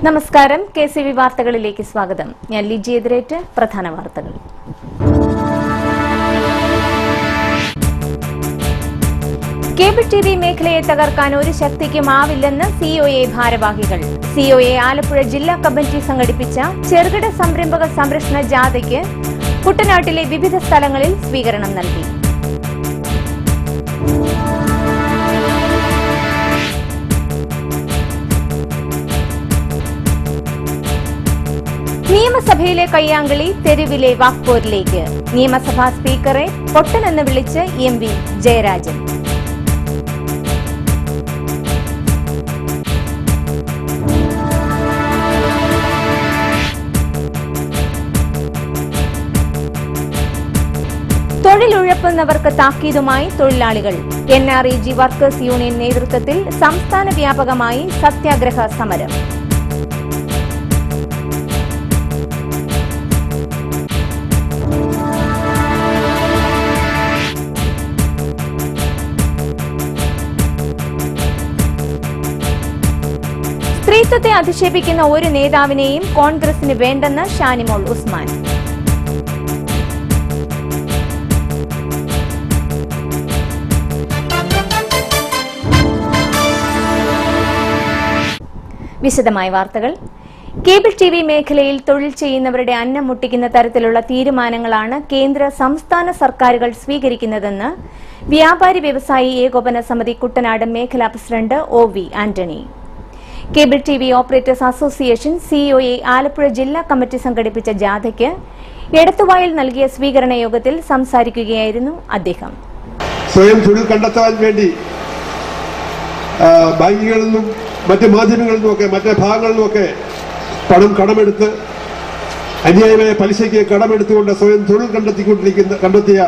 നമസ്കാരം. KCV വാർത്തകളിലേക്ക് സ്വാഗതം. ഞാൻ ലിജി എതിരേറ്റ്. പ്രധാന വാർത്തകൾ. കേബിൾ TV മേഖലയെ തകർക്കാൻ ഒരു ശക്തിക്കും ആവില്ലെന്ന് COA ഭാരവാഹികൾ. COA ആലപ്പുഴ ജില്ലാ കമ്മിറ്റി സംഘടിപ്പിച്ച ചെറുകിട സംരംഭക സംരക്ഷണ ജാഥയ്ക്ക് കുട്ടനാട്ടിലെ വിവിധ സ്ഥലങ്ങളിൽ സ്വീകരണം നൽകി. നിയമസഭയിലെ കയ്യാങ്കളി തെരുവിലെ വാക്പോരിലേക്ക്. നിയമസഭാ സ്പീക്കറെ പൊട്ടനെന്ന് വിളിച്ച് MV ജയരാജൻ. തൊഴിലുഴപ്പുന്നവർക്ക് താക്കീതുമായി തൊഴിലാളികൾ. NREG വർക്കേഴ്സ് യൂണിയൻ നേതൃത്വത്തിൽ സംസ്ഥാന വ്യാപകമായി സത്യാഗ്രഹ സമരം. സ്ത്രീത്വത്തെ അധിക്ഷേപിക്കുന്ന ഒരു നേതാവിനെയും കോൺഗ്രസിന് വേണ്ടെന്ന് ഷാനിമോൾ ഉസ്മാൻ. വിശദമായ വാർത്തകൾ. കേബിൾ TV മേഖലയിൽ തൊഴിൽ ചെയ്യുന്നവരുടെ അന്നം മുട്ടിക്കുന്ന തരത്തിലുള്ള തീരുമാനങ്ങളാണ് കേന്ദ്ര സംസ്ഥാന സർക്കാരുകൾ സ്വീകരിക്കുന്നതെന്ന് വ്യാപാരി വ്യവസായി ഏകോപന സമിതി കുട്ടനാട് മേഖലാ president OV Antony. Cable TV operators association COA Alappuzha ജില്ലാ കമ്മിറ്റി സംഘടിപ്പിച്ച ജാഥയ്ക്ക് എടത്തുവായിൽ നൽകിയ സ്വീകരണ യോഗത്തിൽ സംസാരിക്കുകയായിരുന്നു അദ്ദേഹം. സ്വയം തൊഴിൽ കണ്ടെത്താൻ വേണ്ടി ബാങ്കുകളിൽ നിന്നും മറ്റ് മാധ്യമങ്ങളിൽ നിന്നുമൊക്കെ മറ്റ് ഭാഗങ്ങളിൽ നിന്നുമൊക്കെ പണം കടമെടുത്ത് അന്യായമായ പലിശയ്ക്ക് കടമെടുത്തുകൊണ്ട് സ്വയം തൊഴിൽ കണ്ടെത്തിയ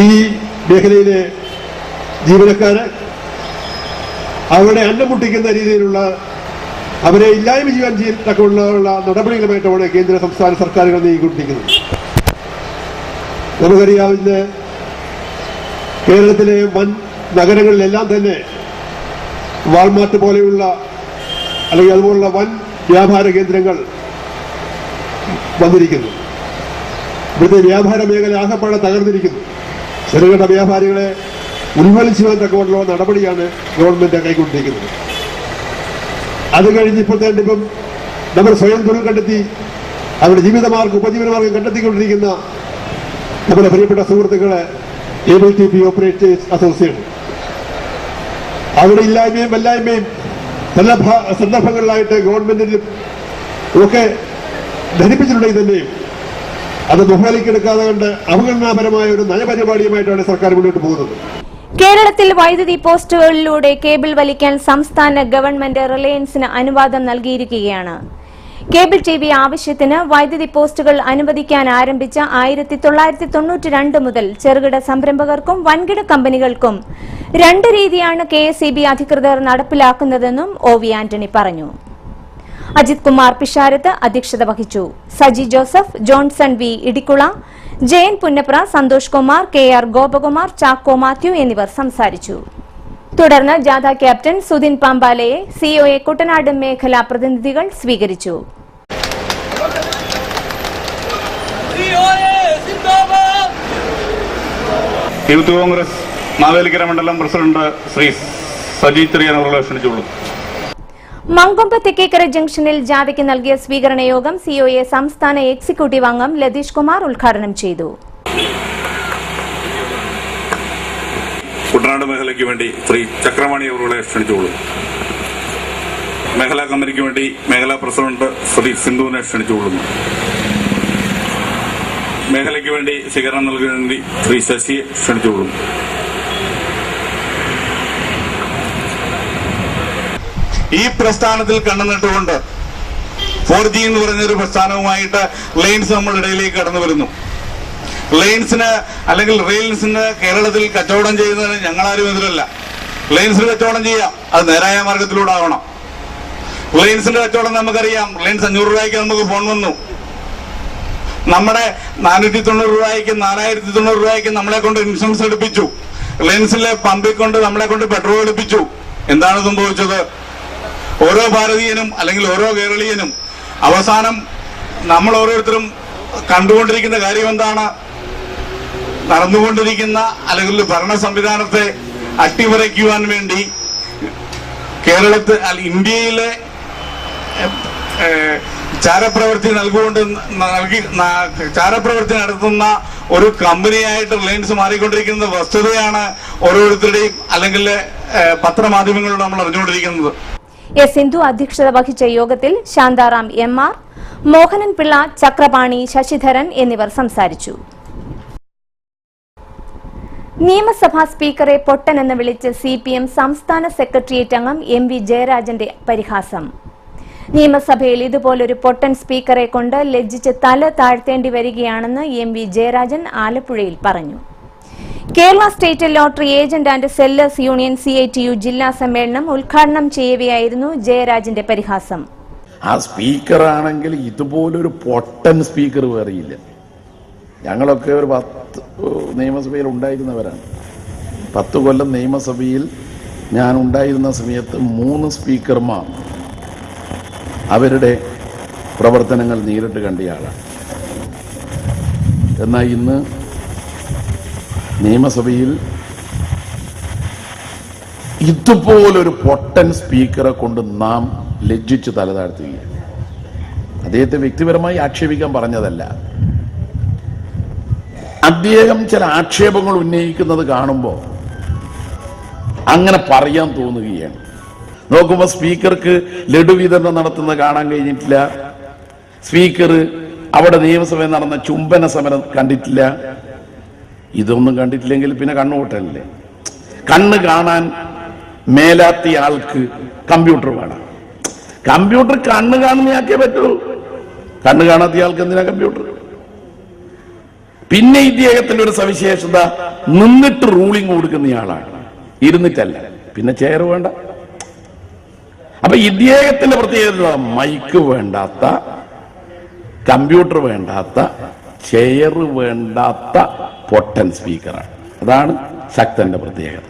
ഈ മേഖലയിലെ ജീവനക്കാരെ അവരുടെ അന്നം മുട്ടിക്കുന്ന രീതിയിലുള്ള അവരെ ഇല്ലായ്മ ചെയ്യാൻ തക്കമുള്ള നടപടികളുമായിട്ടാണ് കേന്ദ്ര സംസ്ഥാന സർക്കാരുകൾ നീങ്ങിക്കൊണ്ടിരിക്കുന്നത്. നമുക്കറിയാം, ഇന്ന് കേരളത്തിലെ വൻ നഗരങ്ങളിലെല്ലാം തന്നെ വാൾമാർട്ട് പോലെയുള്ള അല്ലെങ്കിൽ അതുപോലുള്ള വൻ വ്യാപാര കേന്ദ്രങ്ങൾ വന്നിരിക്കുന്നു. ഇവിടുത്തെ വ്യാപാര മേഖല ആകെപ്പാടെ തകർന്നിരിക്കുന്നു. ചെറുകിട വ്യാപാരികളെ ഉന്മൂലിച്ചുവാൻ തക്കമുള്ള നടപടിയാണ് ഗവൺമെന്റ് കൈക്കൊണ്ടിരിക്കുന്നത്. അത് കഴിഞ്ഞ് ഇപ്പോൾ തന്നെ ഇപ്പം നമ്മൾ സ്വയം തൊഴിൽ കണ്ടെത്തി അവരുടെ ഉപജീവനമാർഗം കണ്ടെത്തിക്കൊണ്ടിരിക്കുന്ന നമ്മുടെ പ്രിയപ്പെട്ട സുഹൃത്തുക്കളെ കേബിൾ TV ഓപ്പറേറ്റേഴ്സ് അസോസിയേഷൻ അവരുടെ ഇല്ലായ്മയും വല്ലായ്മയും പല സന്ദർഭങ്ങളിലായിട്ട് ഗവൺമെന്റിലും ഒക്കെ ധരിപ്പിച്ചിട്ടുണ്ടെങ്കിൽ തന്നെയും അത് മുഖവിലക്കെടുക്കാതെ കൊണ്ട് അവഗണനാപരമായ ഒരു നയപരിപാടിയുമായിട്ടാണ് സർക്കാർ മുന്നോട്ട് പോകുന്നത്. കേരളത്തിൽ വൈദ്യുതി പോസ്റ്റുകളിലൂടെ കേബിൾ വലിക്കാൻ സംസ്ഥാന ഗവൺമെന്റ് റിലയൻസിന് അനുവാദം നൽകിയിരിക്കുകയാണ്. കേബിൾ TV ആവശ്യത്തിന് വൈദ്യുതി പോസ്റ്റുകൾ അനുവദിക്കാൻ ആരംഭിച്ച 1992 മുതൽ ചെറുകിട സംരംഭകർക്കും വൻകിട കമ്പനികൾക്കും രണ്ട് രീതിയാണ് KSEB അധികൃതർ നടപ്പിലാക്കുന്നതെന്നും OV ആന്റണി പറഞ്ഞു. അജിത് കുമാർ പിഷാരത്ത് അധ്യക്ഷത വഹിച്ചു. Saji Joseph, Johnson V Idikkula, Jayan Punnapra, Santhosh Kumar, KR Gopakumar, Chacko Mathew എന്നിവർ സംസാരിച്ചു. തുടർന്ന് ജാഥ ക്യാപ്റ്റൻ സുധിൻ പാമ്പാലയെ COA കുട്ടനാട് മേഖലാ പ്രതിനിധികൾ സ്വീകരിച്ചു. യൂത്ത് കോൺഗ്രസ് മാവേലിക്കര മണ്ഡലം പ്രസിഡന്റ് ശ്രീ സജി ചെറിയാൻ അവരെ ക്ഷണിച്ചുള്ളൂ. മങ്കൊമ്പ് തെക്കേക്കര ജംഗ്ഷനിൽ ജാഥയ്ക്ക് നൽകിയ സ്വീകരണ യോഗം COA സംസ്ഥാന എക്സിക്യൂട്ടീവ് അംഗം ലതീഷ് കുമാർ ഉദ്ഘാടനം ചെയ്തു. കുട്ടനാട് മേഖലയ്ക്ക് വേണ്ടി ശ്രീ ചക്രവാണി അവരെ ക്ഷണിച്ചുള്ളൂ. മേഖലാ കമ്മിറ്റിക്ക് വേണ്ടി മേഖലാ പ്രസിഡന്റ് ശ്രീ സിന്ധുവിനെ ക്ഷണിച്ചുകൊള്ളുന്നു. മേഖലയ്ക്ക് വേണ്ടി സ്വീകരണം നൽകാൻ വേണ്ടി ശ്രീ ശശിയെ ക്ഷണിച്ചുകൊള്ളുന്നു. ഈ പ്രസ്ഥാനത്തിൽ കണ്ണുനട്ടുകൊണ്ട് 4G എന്ന് പറഞ്ഞൊരു പ്രസ്ഥാനവുമായിട്ട് റിലയൻസ് നമ്മുടെ ഇടയിലേക്ക് കടന്നു വരുന്നു. റിലയൻസിന് അല്ലെങ്കിൽ റെയിൽസിന് കേരളത്തിൽ കച്ചവടം ചെയ്യുന്നതിന് ഞങ്ങളാരും എതിരല്ല. റിലയൻസിന് കച്ചവടം ചെയ്യാം, അത് നേരായ മാർഗത്തിലൂടെ ആവണം. റിലയൻസിന്റെ കച്ചവടം നമുക്കറിയാം. റിലയൻസ് 500 രൂപയ്ക്ക് നമുക്ക് ഫോൺ വന്നു. നമ്മുടെ 490 രൂപയ്ക്ക് 4090 രൂപയ്ക്ക് നമ്മളെ കൊണ്ട് ഇൻഷുറൻസ് എടുപ്പിച്ചു. റിലയൻസിലെ പമ്പിൽ കൊണ്ട് നമ്മളെ കൊണ്ട് പെട്രോൾ എടുപ്പിച്ചു. എന്താണ് സംഭവിച്ചത്? ഓരോ ഭാരതീയനും അല്ലെങ്കിൽ ഓരോ കേരളീയനും അവസാനം നമ്മൾ ഓരോരുത്തരും കണ്ടുകൊണ്ടിരിക്കുന്ന കാര്യം എന്താണ്? നടന്നുകൊണ്ടിരിക്കുന്ന അല്ലെങ്കിൽ ഭരണ സംവിധാനത്തെ അട്ടിമറിക്കുവാൻ വേണ്ടി ഇന്ത്യയിലെ ചാരപ്രവൃത്തി ചാരപ്രവൃത്തി നടത്തുന്ന ഒരു കമ്പനിയായിട്ട് റിലയൻസ് മാറിക്കൊണ്ടിരിക്കുന്ന വസ്തുതയാണ് ഓരോരുത്തരുടെയും അല്ലെങ്കിൽ പത്രമാധ്യമങ്ങളിലൂടെ നമ്മൾ അറിഞ്ഞുകൊണ്ടിരിക്കുന്നത്. എസ് സിന്ധു അധ്യക്ഷത വഹിച്ച യോഗത്തിൽ ശാന്താറാം MR, മോഹനൻ പിള്ള, ചക്രപാണി, ശശിധരൻ എന്നിവർ സംസാരിച്ചു. നിയമസഭാ സ്പീക്കറെ പൊട്ടനെന്ന് വിളിച്ച് CPM സംസ്ഥാന സെക്രട്ടേറിയറ്റ് അംഗം MV ജയരാജന്റെ പരിഹാസം. നിയമസഭയിൽ ഇതുപോലൊരു പൊട്ടൻ സ്പീക്കറെ കൊണ്ട് ലജ്ജിച്ച് തല താഴ്ത്തേണ്ടി വരികയാണെന്ന് MV ജയരാജൻ ആലപ്പുഴയിൽ പറഞ്ഞു. Kerala state lottery agent and sellers union CITU ജില്ലാ സമ്മേളനം ഉദ്ഘാടനം ചെയ്യവെയായിരുന്നു ജയരാജന്റെ പരിഹാസം. ആ സ്പീക്കർ ആണെങ്കിൽ ഇതുപോലൊരു പൊട്ടൻ സ്പീക്കർ വേറെയില്ല. ഞങ്ങളൊക്കെ ഒരു 10 നിയമസഭയിൽ ഉണ്ടായിരുന്നവരാണ്. 10 കൊല്ലം നിയമസഭയിൽ ഞാൻ ഉണ്ടായിരുന്ന സമയത്ത് 3 സ്പീക്കർമാർ അവരുടെ പ്രവർത്തനങ്ങൾ നേരിട്ട് കണ്ടയാളാണ്. എന്നാൽ ഇന്ന് നിയമസഭയിൽ ഇതുപോലൊരു പൊട്ടൻ സ്പീക്കറെ കൊണ്ട് നാം ലജ്ജിച്ച് തലതാഴ്ത്തുകയാണ്. അദ്ദേഹത്തെ വ്യക്തിപരമായി ആക്ഷേപിക്കാൻ പറഞ്ഞതല്ല. അദ്ദേഹം ചില ആക്ഷേപങ്ങൾ ഉന്നയിക്കുന്നത് കാണുമ്പോൾ അങ്ങനെ പറയാൻ തോന്നുകയാണ്. നോക്കുമ്പോൾ സ്പീക്കർക്ക് ലഡു വിതരണം നടത്തുന്നത് കാണാൻ കഴിഞ്ഞിട്ടില്ല. സ്പീക്കർ അവിടെ നിയമസഭയിൽ നടന്ന ചുംബന സമരം കണ്ടിട്ടില്ല. ഇതൊന്നും കണ്ടിട്ടില്ലെങ്കിൽ പിന്നെ കണ്ണുകൂട്ടല്ലേ? കണ്ണ് കാണാൻ മേലാത്ത ആൾക്ക് കമ്പ്യൂട്ടർ വേണം. കമ്പ്യൂട്ടർ കണ്ണ് കാണുന്നയാക്കേ പറ്റൂ. കണ്ണ് കാണാത്ത ആൾക്ക് എന്തിനാ കമ്പ്യൂട്ടർ? പിന്നെ ഇദ്ദേഹത്തിന്റെ ഒരു സവിശേഷത നിന്നിട്ട് റൂളിംഗ് കൊടുക്കുന്നയാളാണ്, ഇരുന്നിട്ടല്ല. പിന്നെ ചെയർ വേണ്ട. അപ്പൊ ഇദ്ദേഹത്തിന്റെ പ്രത്യേകത മൈക്ക് വേണ്ടാത്ത, കമ്പ്യൂട്ടർ വേണ്ടാത്ത, ചെയർ വേണ്ടാത്ത പൊട്ടൻ സ്പീക്കറാണ്. അതാണ് ശക്തന്റെ പ്രത്യേകത.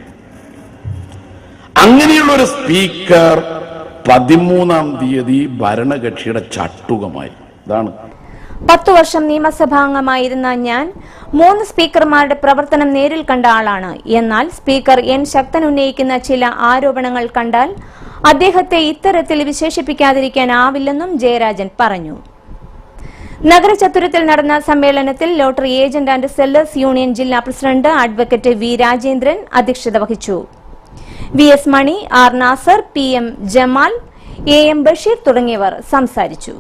അങ്ങനെയുള്ള ഒരു സ്പീക്കർ 13-ാം തീയതി ഭരണകക്ഷിയുടെ ചട്ടുകമായി. ഇതാണ് 10 വർഷം നിയമസഭാംഗമായിരുന്ന ഞാൻ 3 സ്പീക്കർമാരുടെ പ്രവർത്തനം നേരിൽ കണ്ട ആളാണ്. എന്നാൽ സ്പീക്കർ N ശക്തൻ ഉന്നയിക്കുന്ന ചില ആരോപണങ്ങൾ കണ്ടാൽ അദ്ദേഹത്തെ ഇത്തരത്തിൽ വിശേഷിപ്പിക്കാതിരിക്കാനാവില്ലെന്നും ജയരാജൻ പറഞ്ഞു. നഗരചത്തുരത്തിൽ നടന്ന സമ്മേളനത്തിൽ lottery agent and sellers union ജില്ലാ പ്രസിഡന്റ് അഡ്വക്കേറ്റ് V രാജേന്ദ്രൻ അധ്യക്ഷത വഹിച്ചു. VS Mani, R Nazar, PM Jamal, AM Basheer തുടങ്ങിയവർ സംസാരിച്ചു.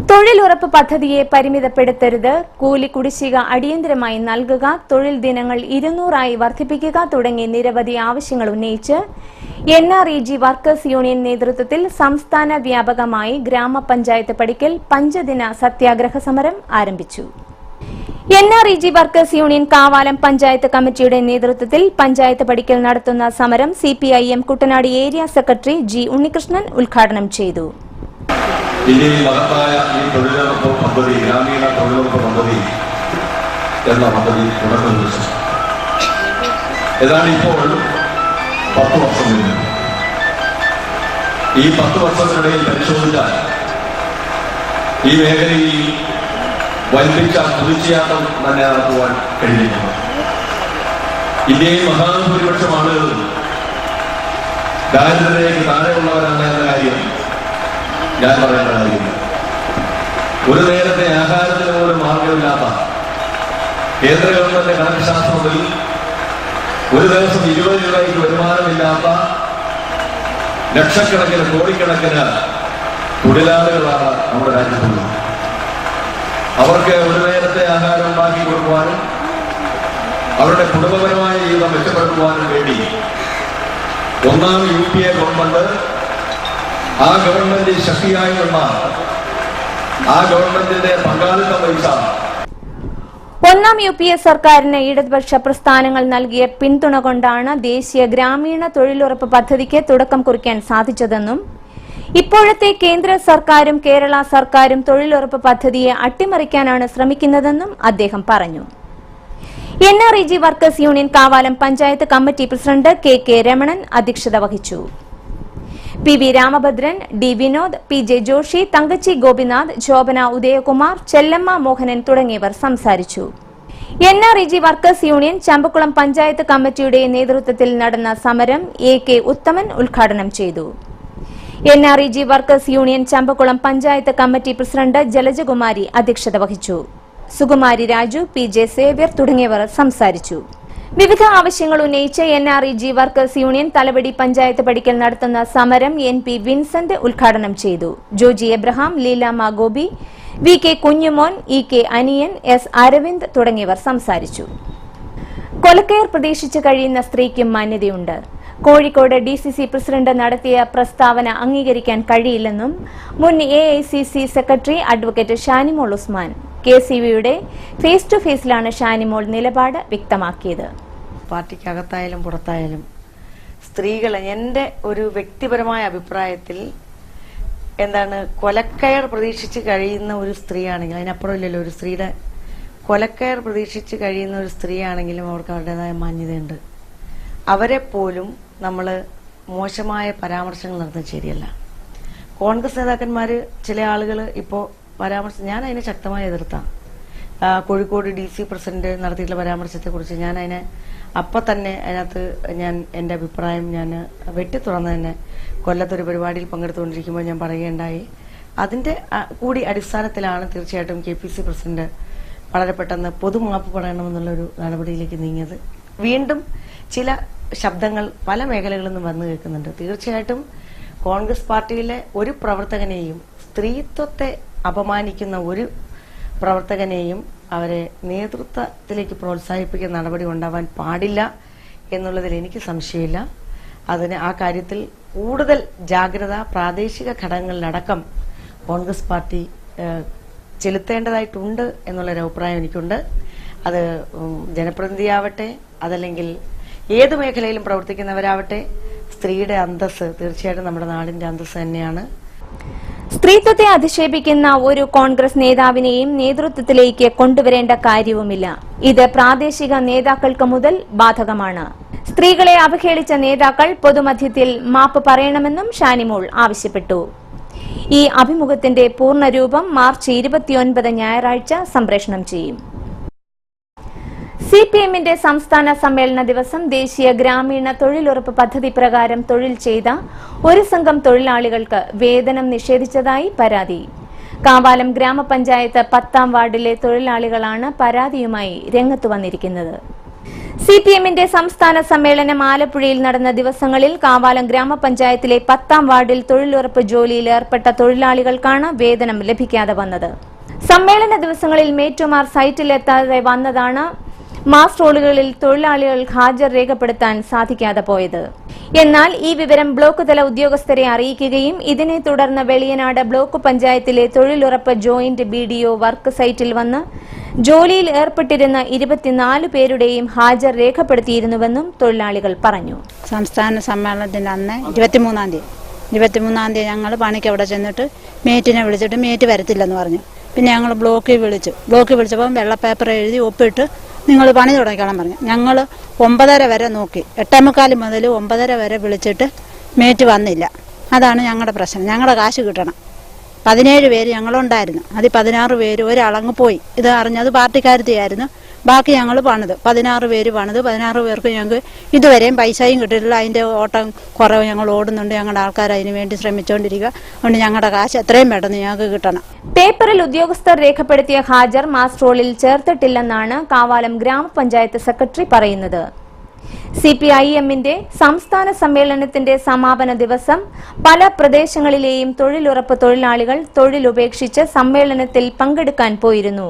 തൊഴിലുറപ്പ് പദ്ധതിയെ പരിമിതപ്പെടുത്തരുത്, കൂലി കുടിശ്ശിക അടിയന്തരമായി നൽകുക, തൊഴിൽ ദിനങ്ങൾ 200 വർദ്ധിപ്പിക്കുക തുടങ്ങി നിരവധി ആവശ്യങ്ങൾ ഉന്നയിച്ച് NREG വർക്കേഴ്സ് യൂണിയൻ നേതൃത്വത്തിൽ സംസ്ഥാന വ്യാപകമായി ഗ്രാമപഞ്ചായത്ത് പടിക്കൽ പഞ്ചദിന സത്യാഗ്രഹ സമരം ആരംഭിച്ചു. NREG workers union Kavalam panchayat കമ്മിറ്റിയുടെ നേതൃത്വത്തിൽ പഞ്ചായത്ത് പടിക്കൽ നടത്തുന്ന സമരം CPIM Kuttanad area secretary G Unnikrishnan ഉദ്ഘാടനം ചെയ്തു. ഇന്ത്യയിൽ മഹത്തായ ഈ തൊഴിലുറപ്പ് പദ്ധതി, ഗ്രാമീണ തൊഴിലുറപ്പ് പദ്ധതി എന്ന പദ്ധതി തുടക്കം കുറിച്ചു. ഏതാണ്ട് ഇപ്പോൾ 10 വർഷം കഴിഞ്ഞു. ഈ 10 വർഷത്തിനിടയിൽ പരിശോധിച്ചാൽ ഈ മേഖലയിൽ വൻപിച്ച കുതിച്ചുചാട്ടം തന്നെ നടത്തുവാൻ കഴിഞ്ഞിട്ടുണ്ട്. ഇന്ത്യയിൽ മഹാഭൂരിപക്ഷം ആളുകൾ ദാരിദ്ര്യത്തിലേക്ക് താഴെയുള്ളവരാണ് എന്ന കാര്യം ഞാൻ പറയേണ്ട കാര്യമില്ല. ഒരു നേരത്തെ ആഹാരത്തിന് പോലും മാർഗമില്ലാത്ത കേന്ദ്ര ഗവൺമെന്റ് കണക്ക് ശാസ്ത്രത്തിൽ ഒരു ദിവസം 20 രൂപയ്ക്ക് വരുമാനമില്ലാത്ത ലക്ഷക്കണക്കിന് കോടിക്കണക്കിന് തൊഴിലാളികളാണ് നമ്മുടെ രാജ്യത്തുള്ളത്. അവർക്ക് ഒരു നേരത്തെ ആഹാരം ഉണ്ടാക്കി കൊടുക്കുവാനും അവരുടെ കുടുംബപരമായ ജീവിതം മെച്ചപ്പെടുത്തുവാനും വേണ്ടി 1ാം UPA ഗവൺമെന്റ്, ആ ഗവൺമെന്റ് ശക്തിയായി വന്ന ആ ഗവൺമെന്റിന്റെ പങ്കാളിത്തം വഹിച്ച 1ാം UPA സർക്കാരിന് ഇടതുപക്ഷ പ്രസ്ഥാനങ്ങൾ നൽകിയ പിന്തുണ കൊണ്ടാണ് ദേശീയ ഗ്രാമീണ തൊഴിലുറപ്പ് പദ്ധതിക്ക് തുടക്കം കുറിക്കാൻ സാധിച്ചതെന്നും ഇപ്പോഴത്തെ കേന്ദ്ര സർക്കാരും കേരള സർക്കാരും തൊഴിലുറപ്പ് പദ്ധതിയെ അട്ടിമറിക്കാനാണ് ശ്രമിക്കുന്നതെന്നും അദ്ദേഹം പറഞ്ഞു. NREG workers union Kavalam panchayat committee president KK Ramanan അധ്യക്ഷത വഹിച്ചു. PV Ramabhadran, D Vinod, PJ Joshi, തങ്കച്ചി Gopinath, Shobhana Udayakumar, Chellamma Mohanan തുടങ്ങിയവർ സംസാരിച്ചു. NREG workers union Champakulam panchayat കമ്മിറ്റിയുടെ നേതൃത്വത്തിൽ നടന്ന സമരം AK ഉത്തമൻ ഉദ്ഘാടനം ചെയ്തു. NREG workers union Champakulam panchayat committee president Jalajakumari അധ്യക്ഷത വഹിച്ചു. സുകുമാരി രാജു, PJ സേവ്യർ തുടങ്ങിയവർ സംസാരിച്ചു. വിവിധ ആവശ്യങ്ങൾ ഉന്നയിച്ച് NREG workers union Thalavady panchayat പടിക്കൽ നടത്തുന്ന സമരം NP വിൻസെന്റ് ഉദ്ഘാടനം ചെയ്തു. Joji Abraham, Leelamma Gopi, VK Kunjumon, EK Aniyan, S Aravind തുടങ്ങിയവർ സംസാരിച്ചു. കൊലക്കയർ പ്രതീക്ഷിച്ച് കഴിയുന്ന സ്ത്രീക്കും മാന്യതയുണ്ട്. കോഴിക്കോട് DCC പ്രസിഡന്റ് നടത്തിയ പ്രസ്താവന അംഗീകരിക്കാൻ കഴിയില്ലെന്നും മുൻ AICC secretary advocate Shanimol Usman KCVയുടെ ഫേസ് ടു ഫേസിലാണ് ഷാനിമോൾ നിലപാട് വ്യക്തമാക്കിയത്. പാർട്ടിക്കകത്തായാലും പുറത്തായാലും സ്ത്രീകൾ, എൻ്റെ ഒരു വ്യക്തിപരമായ അഭിപ്രായത്തിൽ കൊലക്കയർ പ്രതീക്ഷിച്ച് കഴിയുന്ന ഒരു സ്ത്രീയാണെങ്കിൽ, അതിനപ്പുറം ഇല്ലല്ലോ, ഒരു സ്ത്രീയുടെ കൊലക്കയർ പ്രതീക്ഷിച്ച് കഴിയുന്ന ഒരു സ്ത്രീയാണെങ്കിലും അവർക്ക് അവരുടേതായ മാന്യതയുണ്ട്. അവരെ പോലും നമ്മൾ മോശമായ പരാമർശങ്ങൾ നടത്തുന്നത് ശരിയല്ല. കോൺഗ്രസ് നേതാക്കന്മാര്, ചില ആളുകൾ ഇപ്പോൾ പരാമർശം, ഞാൻ അതിനെ ശക്തമായി എതിർത്താം. കോഴിക്കോട് DC പ്രസിഡന്റ് നടത്തിയിട്ടുള്ള പരാമർശത്തെ കുറിച്ച് ഞാൻ അതിനെ തന്നെ അതിനകത്ത് എൻ്റെ അഭിപ്രായം ഞാൻ വെട്ടിത്തുറന്ന് തന്നെ കൊല്ലത്തൊരു പരിപാടിയിൽ പങ്കെടുത്തുകൊണ്ടിരിക്കുമ്പോൾ ഞാൻ പറയുകയുണ്ടായി. അതിന്റെ കൂടി അടിസ്ഥാനത്തിലാണ് തീർച്ചയായിട്ടും KPC പ്രസിഡന്റ് വളരെ പെട്ടെന്ന് പൊതുമാപ്പ് പറയണമെന്നുള്ളൊരു നടപടിയിലേക്ക് നീങ്ങിയത്. വീണ്ടും ചില ശബ്ദങ്ങൾ പല മേഖലകളിൽ നിന്നും വന്നു കേൾക്കുന്നുണ്ട്. തീർച്ചയായിട്ടും കോൺഗ്രസ് പാർട്ടിയിലെ ഒരു പ്രവർത്തകനെയും, സ്ത്രീത്വത്തെ അപമാനിക്കുന്ന ഒരു പ്രവർത്തകനെയും അവരെ നേതൃത്വത്തിലേക്ക് പ്രോത്സാഹിപ്പിക്കുന്ന നടപടി ഉണ്ടാവാൻ പാടില്ല എന്നുള്ളതിൽ എനിക്ക് സംശയമില്ല. ആ കാര്യത്തിൽ കൂടുതൽ ജാഗ്രത പ്രാദേശിക ഘടകങ്ങളിലടക്കം കോൺഗ്രസ് പാർട്ടി ചെലുത്തേണ്ടതായിട്ടുണ്ട് എന്നുള്ളൊരു അഭിപ്രായം എനിക്കുണ്ട്. അത് ജനപ്രതിനിധിയാവട്ടെ, അതല്ലെങ്കിൽ ഏത് മേഖലയിലും പ്രവർത്തിക്കുന്നവരാവട്ടെ, സ്ത്രീയുടെ അന്തസ് തീർച്ചയായിട്ടും നമ്മുടെ നാടിന്റെ അന്തസ് തന്നെയാണ്. സ്ത്രീത്വത്തെ അധിക്ഷേപിക്കുന്ന ഒരു കോൺഗ്രസ് നേതാവിനെയും നേതൃത്വത്തിലേക്ക് കൊണ്ടുവരേണ്ട കാര്യവുമില്ല. ഇത് പ്രാദേശിക നേതാക്കൾക്ക് മുതൽ ബാധകമാണ്. സ്ത്രീകളെ അവഹേളിച്ച നേതാക്കൾ പൊതുമധ്യത്തിൽ മാപ്പ് പറയണമെന്നും ഷാനിമോൾ ആവശ്യപ്പെട്ടു. ഈ അഭിമുഖത്തിന്റെ പൂർണ്ണരൂപം മാർച്ച് 29 ഞായറാഴ്ച സംപ്രേഷണം ചെയ്യും. CPMന്റെ സംസ്ഥാന സമ്മേളന ദിവസം ദേശീയ ഗ്രാമീണ തൊഴിലുറപ്പ് പദ്ധതി പ്രകാരം തൊഴിൽ ചെയ്ത ഒരു സംഘം തൊഴിലാളികൾക്ക് വേതനം നിഷേധിച്ചതായി പരാതി. കാവാലം ഗ്രാമപഞ്ചായത്ത് 10ാം വാർഡിലെ തൊഴിലാളികളാണ് പരാതിയുമായി രംഗത്തു വന്നിരിക്കുന്നത്. CPMന്റെ സംസ്ഥാന സമ്മേളനം ആലപ്പുഴയിൽ നടന്ന ദിവസങ്ങളിൽ കാവാലം ഗ്രാമപഞ്ചായത്തിലെ 10ാം വാർഡിൽ തൊഴിലുറപ്പ് ജോലിയിൽ ഏർപ്പെട്ട തൊഴിലാളികൾക്കാണ് വേതനം ലഭിക്കാതെ വന്നത്. സമ്മേളന ദിവസങ്ങളിൽ മേറ്റുമാർ സൈറ്റിലെത്താതെ വന്നതാണ് മാസ് റോളുകളിൽ തൊഴിലാളികൾ ഹാജർ രേഖപ്പെടുത്താൻ സാധിക്കാതെ പോയത്. എന്നാൽ ഈ വിവരം ബ്ലോക്ക് തല ഉദ്യോഗസ്ഥരെ അറിയിക്കുകയും ഇതിനെ തുടർന്ന് വെളിയനാട് ബ്ലോക്ക് പഞ്ചായത്തിലെ തൊഴിലുറപ്പ് ജോയിന്റ് BDO വർക്ക് സൈറ്റിൽ വന്ന് ജോലിയിൽ ഏർപ്പെട്ടിരുന്ന 24 പേരുടെയും ഹാജർ രേഖപ്പെടുത്തിയിരുന്നുവെന്നും തൊഴിലാളികൾ പറഞ്ഞു. സംസ്ഥാന സമ്മേളനത്തിന്റെ അന്ന് 23-ാം തീയതി ഞങ്ങൾ പണിക്ക് അവിടെ ചെന്നിട്ട് മേറ്റിനെ വിളിച്ചിട്ട് മേറ്റ് വരത്തില്ലെന്ന് പറഞ്ഞു. പിന്നെ ഞങ്ങൾ ബ്ലോക്കിൽ വിളിച്ചപ്പോൾ വെള്ള പേപ്പർ എഴുതി ഒപ്പിട്ട് നിങ്ങൾ പണി തുടങ്ങിക്കണം പറഞ്ഞു. ഞങ്ങൾ 9:30 വരെ നോക്കി, 8:45 മുതൽ 9:30 വരെ വിളിച്ചിട്ട് മേറ്റ് വന്നില്ല. അതാണ് ഞങ്ങളുടെ പ്രശ്നം. ഞങ്ങളുടെ കാശ് കിട്ടണം. 17 പേര് ഞങ്ങളുണ്ടായിരുന്നു. അതിൽ 16 പേര് ഒരാളങ്ങ് പോയി. ഇത് അറിഞ്ഞത് പാർട്ടിക്കാരത്തിയായിരുന്നു. ബാക്കി ഞങ്ങൾ പണിത് 16 പേര് പണിത് 16 പേർക്ക് ഞങ്ങൾക്ക് ഇതുവരെയും പൈസയും കിട്ടിയിട്ടില്ല. അതിന്റെ ഓട്ടം കുറവ് ഞങ്ങൾ ഓടുന്നുണ്ട്. ഞങ്ങളുടെ ആൾക്കാർ അതിനു വേണ്ടി ശ്രമിച്ചുകൊണ്ടിരിക്കുക. അതുകൊണ്ട് ഞങ്ങളുടെ കാശ് എത്രയും പെട്ടെന്ന് ഞങ്ങൾക്ക് കിട്ടണം. പേപ്പറിൽ ഉദ്യോഗസ്ഥർ രേഖപ്പെടുത്തിയ ഹാജർ മാസ് റോളിൽ ചേർത്തിട്ടില്ലെന്നാണ് കാവാലം ഗ്രാമപഞ്ചായത്ത് സെക്രട്ടറി പറയുന്നത്. CPIMന്റെ സംസ്ഥാന സമ്മേളനത്തിന്റെ സമാപന ദിവസം പല പ്രദേശങ്ങളിലെയും തൊഴിലുറപ്പ് തൊഴിലാളികൾ തൊഴിലുപേക്ഷിച്ച് സമ്മേളനത്തിൽ പങ്കെടുക്കാൻ പോയിരുന്നു.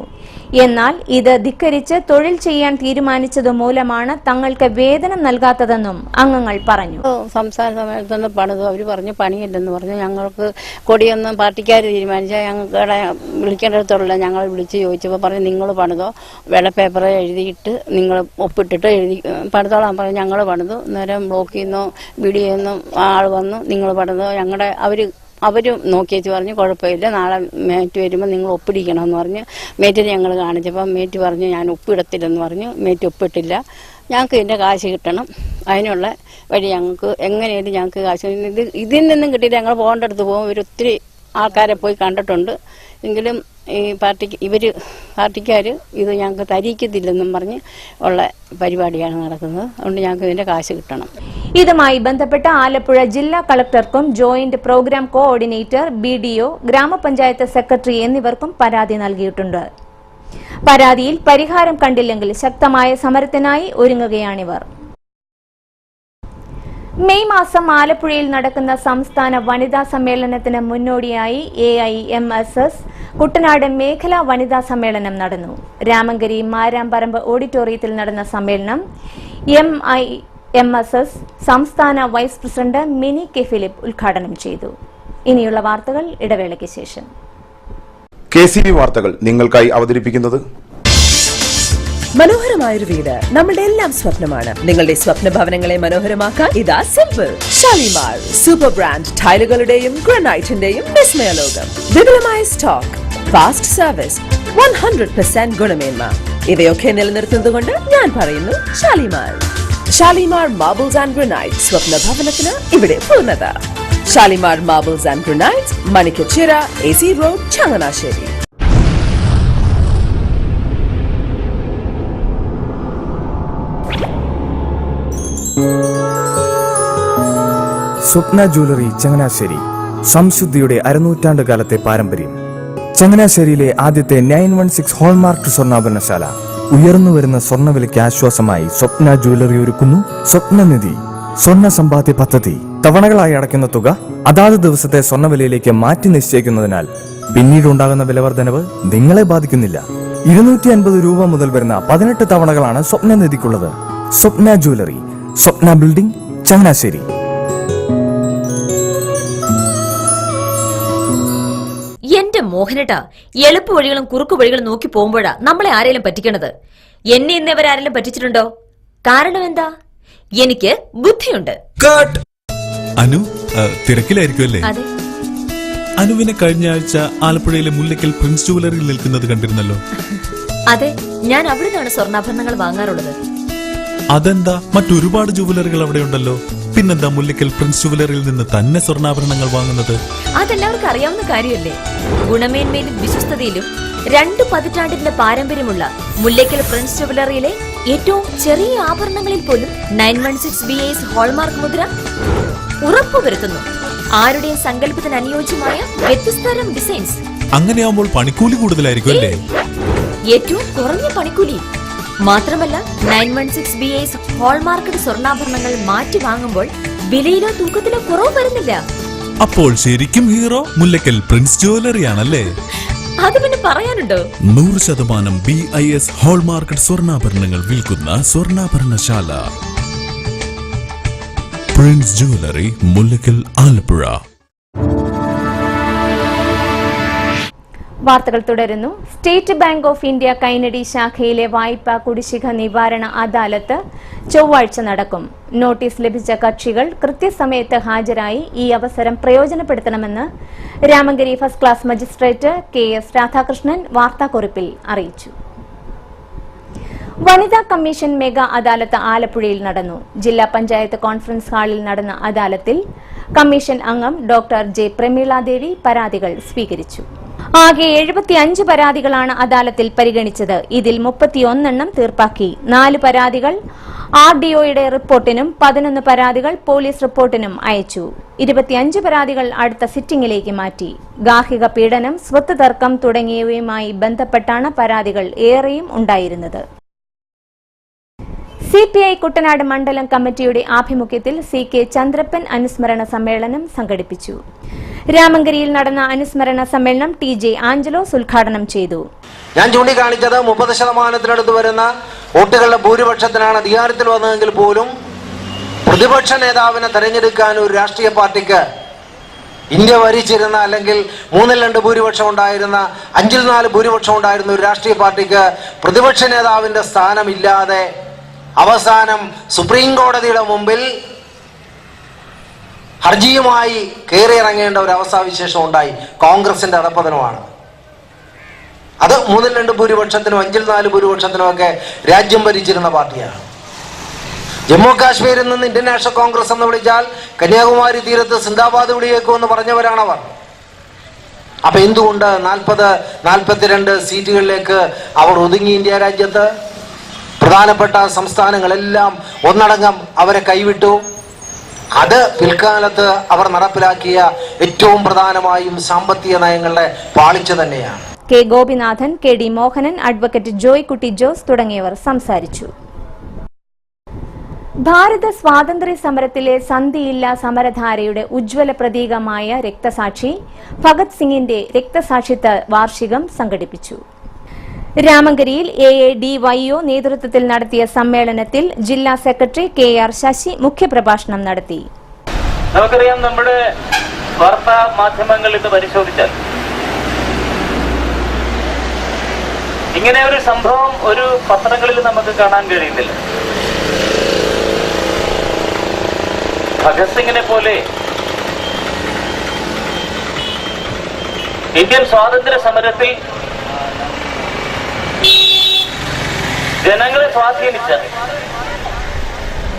എന്നാൽ ഇത് ധിക്കരിച്ച് തൊഴിൽ ചെയ്യാൻ തീരുമാനിച്ചതുമൂലമാണ് തങ്ങൾക്ക് വേതനം നൽകാത്തതെന്നും അംഗങ്ങൾ പറഞ്ഞു. സംസ്ഥാന സമ്മേളനത്തിൽ പണിതു. അവർ പറഞ്ഞു പണിയില്ലെന്ന് പറഞ്ഞു. ഞങ്ങൾക്ക് കൊടിയൊന്നും പാർട്ടിക്കാർ തീരുമാനിച്ചാൽ ഞങ്ങളുടെ വിളിക്കേണ്ടടുത്തുള്ള ഞങ്ങൾ വിളിച്ച് ചോദിച്ചപ്പോൾ പറഞ്ഞു നിങ്ങൾ പണിതോ, വെള്ള പേപ്പർ എഴുതിയിട്ട് നിങ്ങൾ ഒപ്പിട്ടിട്ട് എഴുതി പണിതോളാൻ പറഞ്ഞു. ഞങ്ങൾ പണിതു. നേരം ബ്ലോക്കിൽ നിന്നോ BDO നിന്നോ ആൾ വന്നു നിങ്ങൾ പണിതോ, ഞങ്ങളുടെ അവർ അവർ നോക്കിയേച്ച് പറഞ്ഞു കുഴപ്പമില്ല, നാളെ മേറ്റ് വരുമ്പോൾ നിങ്ങൾ ഒപ്പിടിക്കണമെന്ന് പറഞ്ഞ് മേറ്റിന് ഞങ്ങൾ കാണിച്ചപ്പോൾ മേറ്റ് പറഞ്ഞു ഞാൻ ഒപ്പിടത്തില്ലെന്ന് പറഞ്ഞു. മേറ്റ് ഒപ്പിട്ടില്ല. ഞങ്ങൾക്ക് ഇതിൻ്റെ കാശ് കിട്ടണം, അതിനുള്ള വഴി ഞങ്ങൾക്ക് എങ്ങനെയായാലും ഞങ്ങൾക്ക് കാശ് ഇതിൽ നിന്നും കിട്ടിയില്ല. ഞങ്ങൾ പോകേണ്ടടുത്ത് പോകും. ഒത്തിരി ആൾക്കാരെ പോയി കണ്ടിട്ടുണ്ട്. എങ്കിലും ഈ പാർട്ടിക്കാർ ഇത് ഞങ്ങൾക്ക് തരിക്കത്തില്ലെന്നും പറഞ്ഞ് ഉള്ള പരിപാടിയാണ് നടക്കുന്നത്. അതുകൊണ്ട് ഞങ്ങൾക്ക് ഇതിൻ്റെ കാശ് കിട്ടണം. ഇതുമായി ബന്ധപ്പെട്ട് ആലപ്പുഴ ജില്ലാ കളക്ടർക്കും ജോയിന്റ് പ്രോഗ്രാം കോർഡിനേറ്റർ, BDO, ഗ്രാമപഞ്ചായത്ത് സെക്രട്ടറി എന്നിവർക്കും പരാതി നൽകിയിട്ടുണ്ട്. പരാതിയിൽ പരിഹാരം കണ്ടില്ലെങ്കിൽ ശക്തമായ സമരത്തിനായി ഒരുങ്ങുകയാണിവർ. മെയ് മാസം ആലപ്പുഴയിൽ നടക്കുന്ന സംസ്ഥാന വനിതാ സമ്മേളനത്തിന് മുന്നോടിയായി AIMSS കുട്ടനാട് മേഖലാ വനിതാ സമ്മേളനം നടന്നു. രാമങ്കരി മാരാമ്പറമ്പ് ഓഡിറ്റോറിയത്തിൽ നടന്ന സമ്മേളനം MIMSS സംസ്ഥാന vice president Mini K Philip ഉദ്ഘാടനം ചെയ്തു. ഇനിയുള്ള വാർത്തകൾ ഇടവേളയ്ക്ക് ശേഷം. KCB വാർത്തകൾ നിങ്ങൾക്കായി അവതരിപ്പിക്കുന്നത് മനോഹരമായൊരു വീട് നമ്മുടെ എല്ലാം സ്വപ്നമാണ്. നിങ്ങളുടെ സ്വപ്ന ഭവനങ്ങളെ മനോഹരമാക്കാൻ ഇതാ സിമ്പിൾ. ഷാലിമാർ സൂപ്പർ ബ്രാൻഡ് ടൈലുകളുടെയും ഗ്രാനൈറ്റിന്റെയും വിസ്മയ ലോകം. വിപുലമായ സ്റ്റോക്ക്, ഫാസ്റ്റ് സർവീസ്, 100% ഗുണമേന്മ ഇവയൊക്കെ നിലനിർത്തുന്നതുകൊണ്ട് ഞാൻ പറയുന്നു Shalimar. Shalimar marbles and granite, സ്വപ്ന ഭവനത്തിന് ഇവിടെ പൂർണ്ണത. Shalimar marbles and granite, Manikkachira, AC road, Changanassery. Swapna jewellery Changanassery, സംശുദ്ധിയുടെ അരനൂറ്റാണ്ട് കാലത്തെ പാരമ്പര്യം. ചങ്ങനാശ്ശേരിയിലെ ആദ്യത്തെ 916 ഹോൾമാർക്ക് സ്വർണ്ണാഭരണശാല. ഉയർന്നുവരുന്ന സ്വർണ്ണവിലയ്ക്ക് ആശ്വാസമായി സ്വപ്ന ജ്വല്ലറി ഒരുക്കുന്നു സ്വപ്നനിധി സ്വർണ്ണ സമ്പാദ്യ പദ്ധതി. തവണകളായി അടയ്ക്കുന്ന തുക അതാത് ദിവസത്തെ സ്വർണ്ണവിലയിലേക്ക് മാറ്റി നിശ്ചയിക്കുന്നതിനാൽ പിന്നീട് ഉണ്ടാകുന്ന വിലവർദ്ധനവ് നിങ്ങളെ ബാധിക്കുന്നില്ല. 250 രൂപ മുതൽ വരുന്ന 18 തവണകളാണ് സ്വപ്നനിധിക്കുള്ളത്. സ്വപ്ന ജ്വല്ലറി, സ്വപ്ന ബിൽഡിംഗ്, ചങ്ങനാശ്ശേരി. എന്റെ മോഹനേട്ടാ, എളുപ്പ വഴികളും കുറുക്കു വഴികളും നോക്കി പോകുമ്പോഴാ നമ്മളെ ആരെങ്കിലും പറ്റിക്കണത്. എന്നെ ഇന്നവരാരെങ്കിലും പറ്റിച്ചിട്ടുണ്ടോ? കാരണം എന്താ? എനിക്ക് ബുദ്ധിയുണ്ട്. അനു തിരക്കിലായിരിക്കുമല്ലേ? അനുവിനെ കഴിഞ്ഞ ആഴ്ച ആലപ്പുഴയിലെ മുല്ലയ്ക്കൽ പ്രിൻസ് ജുവലറിയിൽ നിൽക്കുന്നത് കണ്ടിരുന്നല്ലോ. അതെ, ഞാൻ അവിടെ നിന്നാണ് സ്വർണ്ണാഭരണങ്ങൾ വാങ്ങാറുള്ളത്. അതെന്താ, മറ്റൊരുപാട് ജുവലറികൾ അവിടെ ഉണ്ടല്ലോ, പിന്നെന്താ മുല്ലയ്ക്കൽ പ്രിൻസ് ജുവലറിയിൽ നിന്ന് തന്നെ സ്വർണ്ണാഭരണങ്ങൾ വാങ്ങുന്നത്? അതെല്ലാവർക്കും അറിയാവുന്ന കാര്യമല്ലേ. ഗുണമേന്മയിലും വിശ്വസ്തതയിലും 2 പതിറ്റാണ്ടിന്റെ പാരമ്പര്യമുള്ള മുല്ലയ്ക്കൽ പ്രിൻസ് ജുവലറിയിലെ ഏറ്റവും ചെറിയ ആഭരണങ്ങളിൽ പോലും 916 BIS ഹോൾമാർക്ക് മുദ്ര ഉറപ്പുവരുത്തുന്നു. ആരുടെയും സങ്കല്പത്തിന് അനുയോജ്യമായ വ്യത്യസ്തതരം ഡിസൈൻസ്. അങ്ങനെയാവുമ്പോൾ പണിക്കൂലി കൂടുതലായിരിക്കും അല്ലേ? ഏറ്റവും കുറഞ്ഞ പണിക്കൂലി മാത്രമല്ല, 916 BIS ഹോൾമാർക്കഡ് സ്വർണ്ണാഭരണങ്ങൾ മാറ്റി വാങ്ങുമ്പോൾ വിലയിലോ തൂക്കത്തിലോ കുറവ് വരുന്നില്ല. അപ്പോൾ ശരിക്കും ഹീറോ മുല്ലയ്ക്കൽ പ്രിൻസ് ജുവലറി ആണല്ലേ? അത് പിന്നെ പറയാനുണ്ടോ? 100% BIS ഹോൾമാർക്കഡ് സ്വർണ്ണാഭരണങ്ങൾ വിൽക്കുന്ന സ്വർണ്ണാഭരണശാല പ്രിൻസ് ജുവലറി, മുല്ലയ്ക്കൽ, ആലപ്പുഴ. വാർത്തകൾ തുടരുന്നു. State Bank of India Kainadi ശാഖയിലെ വായ്പാ കുടിശ്ശിക നിവാരണ അദാലത്ത് ചൊവ്വാഴ്ച നടക്കും. നോട്ടീസ് ലഭിച്ച കക്ഷികൾ കൃത്യസമയത്ത് ഹാജരായി ഈ അവസരം പ്രയോജനപ്പെടുത്തണമെന്ന് Ramankary first class magistrate KS Radhakrishnan വാർത്താക്കുറിപ്പിൽ അറിയിച്ചു. വനിതാ കമ്മീഷൻ മെഗാ അദാലത്ത് ആലപ്പുഴയിൽ നടന്നു. ജില്ലാ പഞ്ചായത്ത് കോൺഫറൻസ് ഹാളിൽ നടന്ന അദാലത്തിൽ കമ്മീഷൻ അംഗം ഡോക്ടർ J. പ്രമീളാദേവി പരാതികൾ സ്വീകരിച്ചു. ആകെ 75 പരാതികളാണ് അദാലത്തിൽ പരിഗണിച്ചത്. ഇതിൽ 31 എണ്ണം തീർപ്പാക്കി. 4 പരാതികൾ RDOയുടെ റിപ്പോർട്ടിനും 11 പരാതികൾ പോലീസ് റിപ്പോർട്ടിനും അയച്ചു. 25 പരാതികൾ അടുത്ത സിറ്റിംഗിലേക്ക് മാറ്റി. ഗാർഹിക പീഡനം, സ്വത്ത് തർക്കം തുടങ്ങിയവയുമായി ബന്ധപ്പെട്ടാണ് പരാതികൾ ഏറെയും ഉണ്ടായിരുന്നത്. CPI കുട്ടനാട് മണ്ഡലം കമ്മിറ്റിയുടെ ആഭിമുഖ്യത്തിൽ CK ചന്ദ്രപ്പൻ അനുസ്മരണ സമ്മേളനം സംഘടിപ്പിച്ചു. രാമങ്കരിയിൽ നടന്ന അനുസ്മരണ സമ്മേളനം TJ ആഞ്ചലോസ് ഉദ്ഘാടനം ചെയ്തു. ഞാൻ ചൂണ്ടിക്കാണിച്ചത് 30% വരുന്ന വോട്ടുകളുടെ ഭൂരിപക്ഷത്തിനാണ് അധികാരത്തിൽ വന്നതെങ്കിൽ പോലും പ്രതിപക്ഷ നേതാവിനെ തെരഞ്ഞെടുക്കാൻ ഒരു രാഷ്ട്രീയ പാർട്ടിക്ക് ഇന്ത്യ ഭരിച്ചിരുന്ന അല്ലെങ്കിൽ 3-2 ഭൂരിപക്ഷം ഉണ്ടായിരുന്ന 5-4 ഭൂരിപക്ഷം ഉണ്ടായിരുന്ന ഒരു രാഷ്ട്രീയ പാർട്ടിക്ക് പ്രതിപക്ഷ നേതാവിന്റെ സ്ഥാനമില്ലാതെ അവസാനം സുപ്രീം കോടതിയുടെ മുമ്പിൽ ഹർജിയുമായി കയറിയിറങ്ങേണ്ട ഒരു അവസ്ഥാവിശേഷം ഉണ്ടായി. കോൺഗ്രസിന്റെ അധപ്പതനമാണ്. അത് 3-2 ഭൂരിപക്ഷത്തിനും 5-4 ഭൂരിപക്ഷത്തിനും ഒക്കെ രാജ്യം ഭരിച്ചിരുന്ന പാർട്ടിയാണ്. ജമ്മു കാശ്മീരിൽ നിന്ന് ഇന്ത്യൻ നാഷണൽ കോൺഗ്രസ് എന്ന് വിളിച്ചാൽ കന്യാകുമാരി തീരത്ത് സിന്ദാബാദ് വിളിയേക്കുമെന്ന് പറഞ്ഞവരാണവർ. അപ്പൊ എന്തുകൊണ്ട് 40-42 സീറ്റുകളിലേക്ക് അവർ ഒതുങ്ങി? ഇന്ത്യ രാജ്യത്ത് പ്രധാനപ്പെട്ട സംസ്ഥാനങ്ങളെല്ലാം ഒന്നടങ്കം അവരെ കൈവിട്ടു. അത് പിൽക്കാലത്ത് അവർ നടപ്പിലാക്കിയ ഏറ്റവും പ്രധാനമായും സാമ്പത്തിക നയങ്ങളുടെ പാളിച്ച തന്നെയാണ്. K Gopinathan, K D Mohanan, advocate Joykutty Jose തുടങ്ങിയവർ സംസാരിച്ചു. ഭാരത സ്വാതന്ത്ര്യ സമരത്തിലെ സന്ധിയില്ല സമരധാരയുടെ ഉജ്ജ്വല പ്രതീകമായ രക്തസാക്ഷി ഭഗത് സിംഗിന്റെ രക്തസാക്ഷിത്വ വാർഷികം സംഘടിപ്പിച്ചു. രാമങ്കരിയിൽ AADYO നേതൃത്വത്തിൽ നടത്തിയ സമ്മേളനത്തിൽ ജില്ലാ സെക്രട്ടറി KR ശശി മുഖ്യപ്രഭാഷണം നടത്തി. നമുക്കറിയാം, നമ്മുടെ വാർത്താ മാധ്യമങ്ങൾ ഇത് പരിശോധിച്ചാൽ ഇങ്ങനെ ഒരു സംഭവം ഒരു പത്രങ്ങളിൽ നമുക്ക് കാണാൻ കഴിയുന്നില്ല. ഭഗത് സിംഗിനെ പോലെ ഇന്ത്യൻ സ്വാതന്ത്ര്യ സമരത്തിൽ ജനങ്ങളെ സ്വാധീനിച്ച,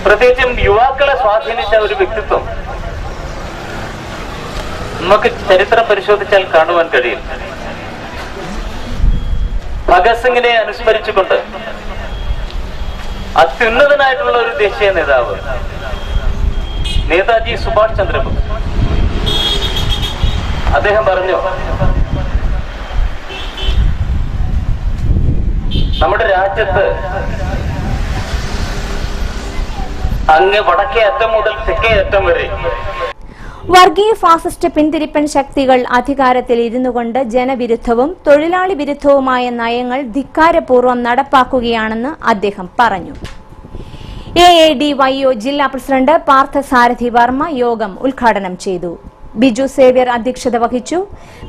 പ്രത്യേകിച്ചും യുവാക്കളെ സ്വാധീനിച്ച ഒരു വ്യക്തിത്വം നമുക്ക് ചരിത്രം പരിശോധിച്ചാൽ കാണുവാൻ കഴിയും. ഭഗത് സിംഗിനെ അനുസ്മരിച്ചുകൊണ്ട് അത്യുന്നതനായിട്ടുള്ള ഒരു ദേശീയ നേതാവ് നേതാജി സുഭാഷ് ചന്ദ്രബോസ് അദ്ദേഹം പറഞ്ഞു, നമ്മുടെ രാജ്യത്ത് അങ്ങ് വടക്കേ അറ്റം മുതൽ തെക്കേ അറ്റം വരെ വർഗീയ ഫാസിസ്റ്റ് പിന്തിരിപ്പൻ ശക്തികൾ അധികാരത്തിൽ ഇരുന്നുകൊണ്ട് ജനവിരുദ്ധവും തൊഴിലാളി വിരുദ്ധവുമായ നയങ്ങൾ ധിക്കാരപൂർവ്വം നടപ്പാക്കുകയാണെന്ന് അദ്ദേഹം പറഞ്ഞു. AADYO ജില്ലാ പ്രസിഡന്റ് പാർത്ഥസാരഥി വർമ്മ യോഗം ഉദ്ഘാടനം ചെയ്തു. ബിജു സേവ്യർ അധ്യക്ഷത വഹിച്ചു.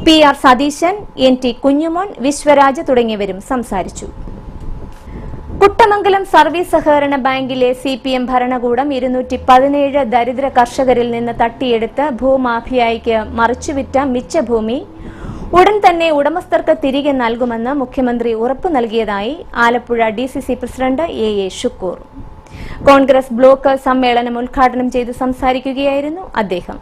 PR സതീശൻ, NT കുഞ്ഞുമോൻ, വിശ്വരാജ് തുടങ്ങിയവരും സംസാരിച്ചു. കുട്ടമംഗലം സർവീസ് സഹകരണ ബാങ്കിലെ CPM ഭരണകൂടം 217 ദരിദ്ര കർഷകരിൽ നിന്ന് തട്ടിയെടുത്ത് ഭൂമാഫിയായിക്ക് മറിച്ചുവിറ്റ മിച്ച ഭൂമി ഉടൻ തന്നെ ഉടമസ്ഥർക്ക് തിരികെ നൽകുമെന്ന് മുഖ്യമന്ത്രി ഉറപ്പു നൽകിയതായി Alappuzha DCC president AA Shukkur. Congress block സമ്മേളനം ഉദ്ഘാടനം ചെയ്ത് സംസാരിക്കുകയായിരുന്നു അദ്ദേഹം.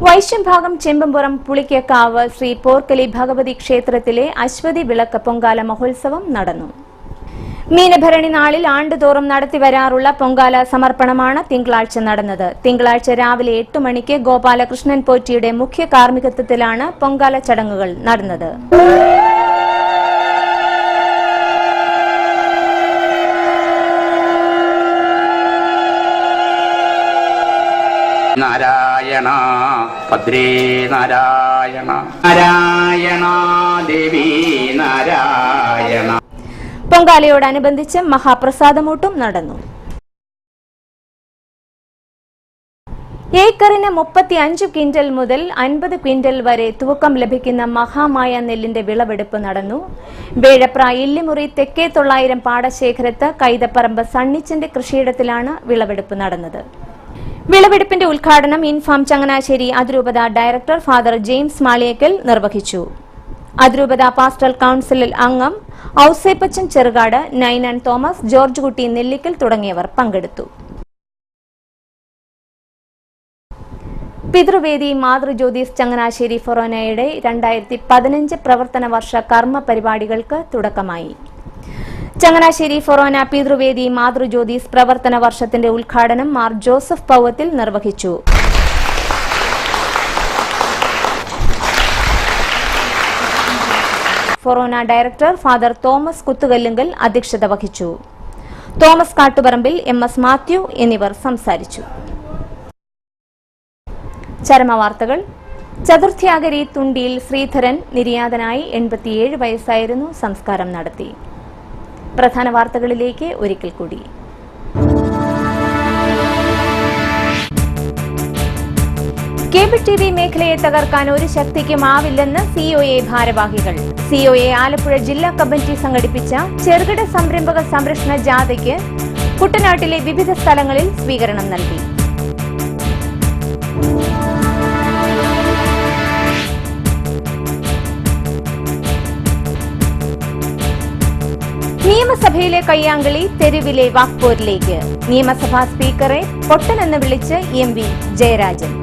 വൈശ്യംഭാഗം ചെമ്പമ്പുറം പുളിക്കക്കാവ് ശ്രീ പോർക്കലി ഭഗവതി ക്ഷേത്രത്തിലെ അശ്വതി വിളക്ക് പൊങ്കാല മഹോത്സവം നടന്നു. മീനഭരണി നാളിൽ ആണ്ടുതോറും നടത്തിവരാറുള്ള പൊങ്കാല സമർപ്പണമാണ് തിങ്കളാഴ്ച നടന്നത്. തിങ്കളാഴ്ച രാവിലെ 8 മണിക്ക് ഗോപാലകൃഷ്ണൻ പോറ്റിയുടെ മുഖ്യ കാർമ്മികത്വത്തിലാണ് പൊങ്കാല ചടങ്ങുകൾ നടന്നത്. നാരായണ ഭദ്രേ നാരായണ നാരായണ ദേവി നാരായണ. പൊങ്കാലയോടനുബന്ധിച്ച് മഹാപ്രസാദമൂട്ടും നടന്നു. ഏക്കറിന് 35 ക്വിന്റൽ മുതൽ 50 ക്വിന്റൽ വരെ തൂക്കം ലഭിക്കുന്ന മഹാമായ നെല്ലിന്റെ വിളവെടുപ്പ് നടന്നു. വേഴപ്ര ഇല്ലിമുറി തെക്കേ 900 പാടശേഖരത്ത് കൈതപ്പറമ്പ് സണ്ണിച്ചന്റെ കൃഷിയിടത്തിലാണ് വിളവെടുപ്പ് നടന്നത്. വിളവെടുപ്പിന്റെ ഉദ്ഘാടനം ഇൻഫാം ചങ്ങനാശ്ശേരി അതിരൂപത ഡയറക്ടർ ഫാദർ ജെയിംസ് മാളിയേക്കൽ നിർവഹിച്ചു. അതിരൂപത പാസ്റ്റൽ കൌൺസിൽ അംഗം ഔസേപ്പച്ചൻ ചെറുകാട്, നൈനാൻ തോമസ്, ജോർജ് കുട്ടി നെല്ലിക്കൽ തുടങ്ങിയവർ പങ്കെടുത്തു. പിതൃവേദി മാതൃജ്യോതിസ് ചങ്ങനാശ്ശേരി ഫൊറോനയുടെ 2015 പ്രവർത്തന വർഷ കർമ്മ പരിപാടികൾക്ക് തുടക്കമായി. ചങ്ങനാശ്ശേരി ഫൊറോന പിതൃവേദി മാതൃജ്യോതിസ് പ്രവർത്തന വർഷത്തിന്റെ ഉദ്ഘാടനം മാർ ജോസഫ് പൗവത്തിൽ നിർവഹിച്ചു. ഫൊറോന ഡയറക്ടർ ഫാദർ തോമസ് കുത്തുകല്ലുങ്കൽ അധ്യക്ഷത വഹിച്ചു. തോമസ് കാട്ടുപറമ്പിൽ, MS മാത്യു എന്നിവർ സംസാരിച്ചു. ചരമവാർത്തകൾ. ചതുർത്ഥ്യാഗരി തുണ്ടിയിൽ ശ്രീധരൻ നിര്യാതനായി 87 വയസ്സായിരുന്നു. സംസ്കാരം നടത്തി. പ്രധാന വാർത്തകളിലേക്ക് ഒരിക്കൽ കൂടി. കേബിൾ TV മേഖലയെ തകർക്കാൻ ഒരു ശക്തിക്കുമാവില്ലെന്ന് COA ഭാരവാഹികൾ. COA ആലപ്പുഴ ജില്ലാ കമ്മിറ്റി സംഘടിപ്പിച്ച ചെറുകിട സംരംഭക സംരക്ഷണ ജാഥയ്ക്ക് കുട്ടനാട്ടിലെ വിവിധ സ്ഥലങ്ങളിൽ സ്വീകരണം നൽകി. നിയമസഭയിലെ കയ്യാങ്കളി തെരുവിലെ വാക്പോരിലേക്ക്. നിയമസഭാ സ്പീക്കറെ പൊട്ടനെന്ന് വിളിച്ച് MP ജയരാജൻ.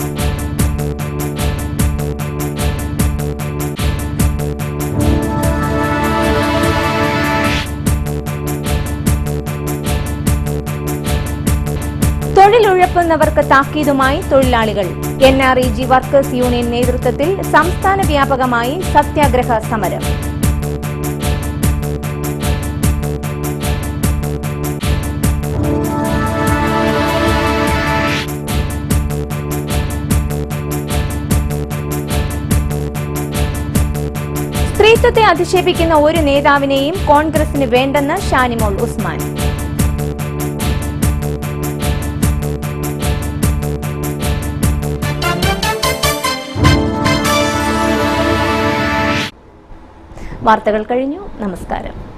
തൊഴിലുഴപ്പുന്നവർക്ക് താക്കീതുമായി തൊഴിലാളികൾ. NREG വർക്കേഴ്സ് യൂണിയൻ നേതൃത്വത്തിൽ സംസ്ഥാന വ്യാപകമായി സത്യാഗ്രഹ സമരം. സ്ത്രീത്വത്തെ അധിക്ഷേപിക്കുന്ന ഒരു നേതാവിനെയും കോൺഗ്രസിന് വേണ്ടെന്ന് ഷാനിമോൾ ഉസ്മാൻ. വാർത്തകൾ കഴിഞ്ഞു. നമസ്കാരം.